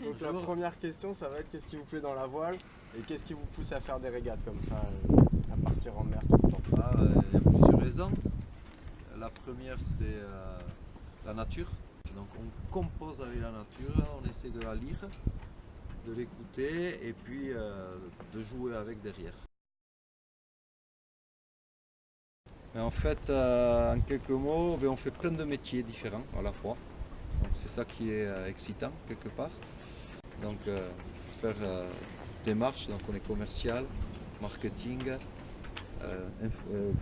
Donc la première question, ça va être qu'est-ce qui vous plaît dans la voile et qu'est-ce qui vous pousse à faire des régates comme ça, à partir en mer tout le temps? Il y a plusieurs raisons. La première, c'est la nature. Donc on compose avec la nature, on essaie de la lire, de l'écouter et puis de jouer avec derrière. Mais en fait, en quelques mots, on fait plein de métiers différents à la fois. Donc c'est ça qui est excitant quelque part. Donc faire des marches, donc on est commercial, marketing,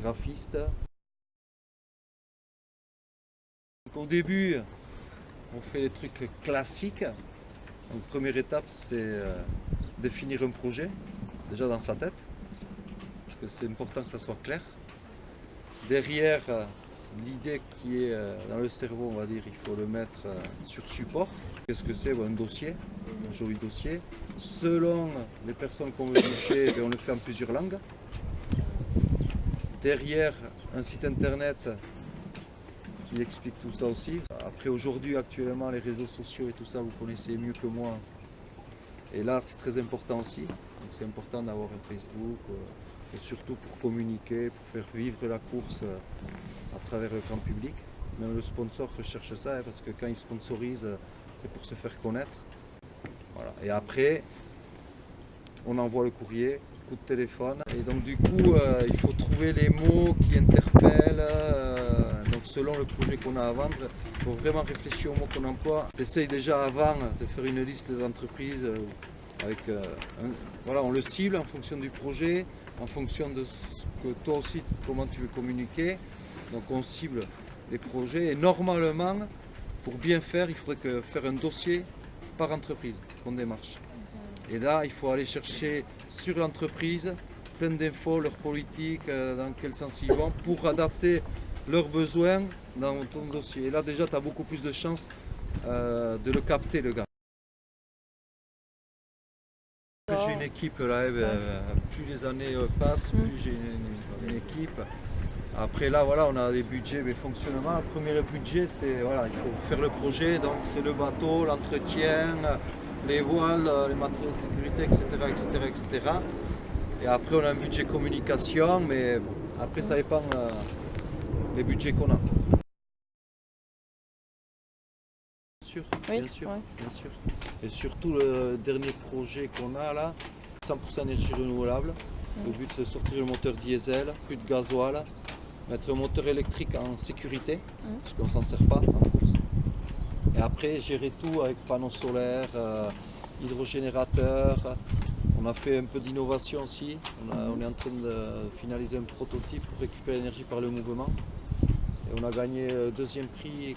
graphiste. Donc, au début, on fait les trucs classiques. Donc première étape, c'est définir un projet, déjà dans sa tête, parce que c'est important que ça soit clair. Derrière, l'idée qui est dans le cerveau, on va dire, il faut le mettre sur support. Qu'est-ce que c'est? Un dossier, un joli dossier. Selon les personnes qu'on veut toucher, on le fait en plusieurs langues. Derrière, un site internet qui explique tout ça aussi. Après, aujourd'hui, actuellement, les réseaux sociaux et tout ça, vous connaissez mieux que moi. Et là, c'est très important aussi. Donc, c'est important d'avoir un Facebook, et surtout pour communiquer, pour faire vivre la course à travers le grand public. Même le sponsor recherche ça, parce que quand il sponsorise, c'est pour se faire connaître. Voilà. Et après, on envoie le courrier, coup de téléphone. Et donc du coup, il faut trouver les mots qui interpellent. Donc selon le projet qu'on a à vendre, il faut vraiment réfléchir aux mots qu'on emploie. J'essaye déjà avant de faire une liste d'entreprises avec voilà, on le cible en fonction du projet, en fonction de ce que toi aussi, comment tu veux communiquer. Donc on cible les projets et normalement, pour bien faire, il faudrait faire un dossier par entreprise qu'on démarche. Et là, il faut aller chercher sur l'entreprise plein d'infos, leur politique, dans quel sens ils vont, pour adapter leurs besoins dans ton dossier. Et là, déjà, tu as beaucoup plus de chances de le capter, le gars. J'ai une équipe, là, plus les années passent, plus j'ai une équipe. Après là, voilà, on a des budgets, mais fonctionnement. Le premier budget, c'est voilà, il faut faire le projet, donc c'est le bateau, l'entretien, les voiles, les matériaux de sécurité, etc. Et après, on a un budget communication, mais après, ça dépend les budgets qu'on a. Bien sûr. Et surtout, le dernier projet qu'on a là, 100% énergie renouvelable. Le but, c'est de sortir le moteur diesel, plus de gasoil, mettre un moteur électrique en sécurité, parce qu'on ne s'en sert pas en course. Et après, gérer tout avec panneaux solaires, hydrogénérateurs. On a fait un peu d'innovation aussi. On est en train de finaliser un prototype pour récupérer l'énergie par le mouvement. Et on a gagné le deuxième prix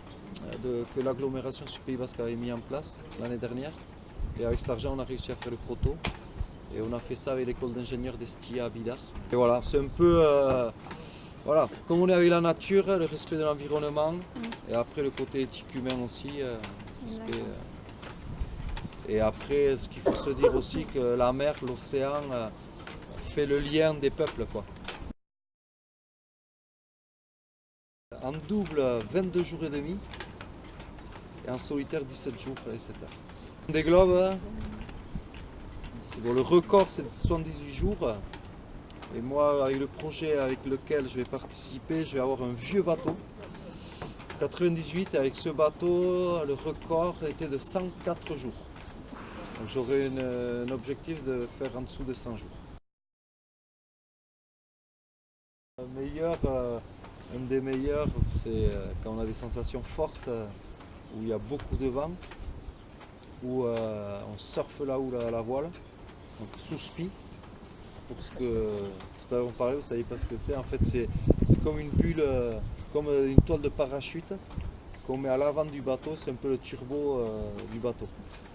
que l'agglomération sur Pays Basque avait mis en place l'année dernière. Et avec cet argent, on a réussi à faire le proto. Et on a fait ça avec l'école d'ingénieurs d'Estia à Bidart. Et voilà, c'est un peu... voilà, comme on est avec la nature, le respect de l'environnement. Et après, le côté éthique humain aussi. Respect, et après, ce qu'il faut se dire aussi, que la mer, l'océan, fait le lien des peuples, quoi. En double, 22 jours et demi, et en solitaire, 17 jours et 7 heures. Des globes, bon, le record, c'est de 78 jours. Et moi, avec le projet avec lequel je vais participer, je vais avoir un vieux bateau. 98, avec ce bateau, le record était de 104 jours. Donc j'aurai un objectif de faire en dessous de 100 jours. Le meilleur, un des meilleurs, c'est quand on a des sensations fortes, où il y a beaucoup de vent, où on surfe là-haut la voile, donc sous spi. Pour ce que tout à l'heure on parlait, vous savez pas ce que c'est. En fait, c'est comme une bulle, comme une toile de parachute qu'on met à l'avant du bateau, c'est un peu le turbo du bateau.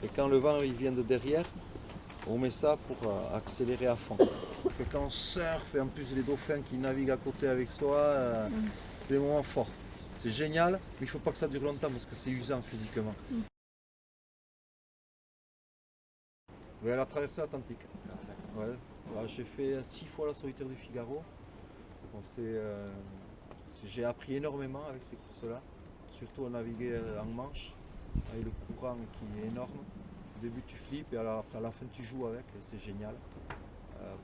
Et quand le vent il vient de derrière, on met ça pour accélérer à fond. Et quand on surfe, et en plus les dauphins qui naviguent à côté avec soi, c'est des moments forts. C'est génial, mais il ne faut pas que ça dure longtemps parce que c'est usant physiquement. Oui, la traversée atlantique. Ouais. J'ai fait 6 fois la solitaire du Figaro. Bon, j'ai appris énormément avec ces courses-là, surtout à naviguer en Manche, avec le courant qui est énorme. Au début tu flippes et alors, à la fin tu joues avec, et c'est génial.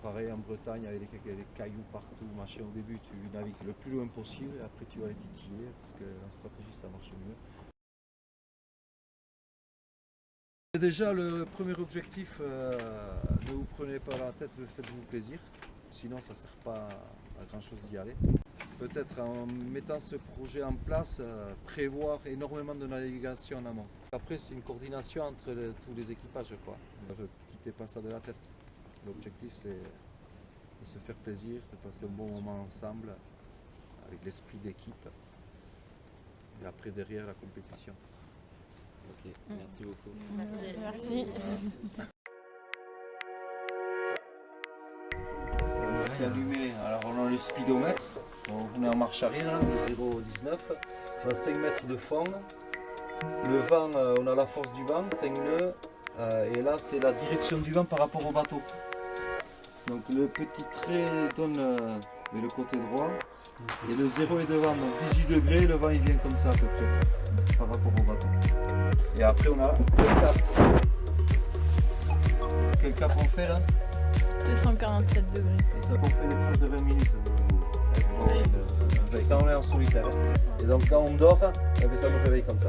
Pareil en Bretagne avec les cailloux partout, machin. Au début tu navigues le plus loin possible et après tu vas les titiller parce que en stratégie ça marche mieux. Déjà le premier objectif, ne vous prenez pas la tête, faites-vous plaisir. Sinon ça ne sert pas à grand chose d'y aller. Peut-être en mettant ce projet en place, prévoir énormément de navigation en amont. Après c'est une coordination entre tous les équipages quoi. Ne quittez pas ça de la tête. L'objectif c'est de se faire plaisir, de passer un bon moment ensemble avec l'esprit d'équipe et après derrière la compétition. Ok, merci beaucoup. Merci. C'est allumé, alors on a le speedomètre, on est en marche arrière, là, de 0,19, on a 5 mètres de fond, le vent, on a la force du vent, 5 nœuds, et là c'est la direction du vent par rapport au bateau. Donc le petit trait donne le côté droit, et le 0 est devant, donc 18 degrés, le vent il vient comme ça à peu près, par rapport au bateau. Et après on a le cap. Quel cap on fait là? 247 degrés. Et ça qu'on fait l'épreuve de 20 minutes. Quand on est en solitaire. Et donc quand on dort, ça nous réveille comme ça.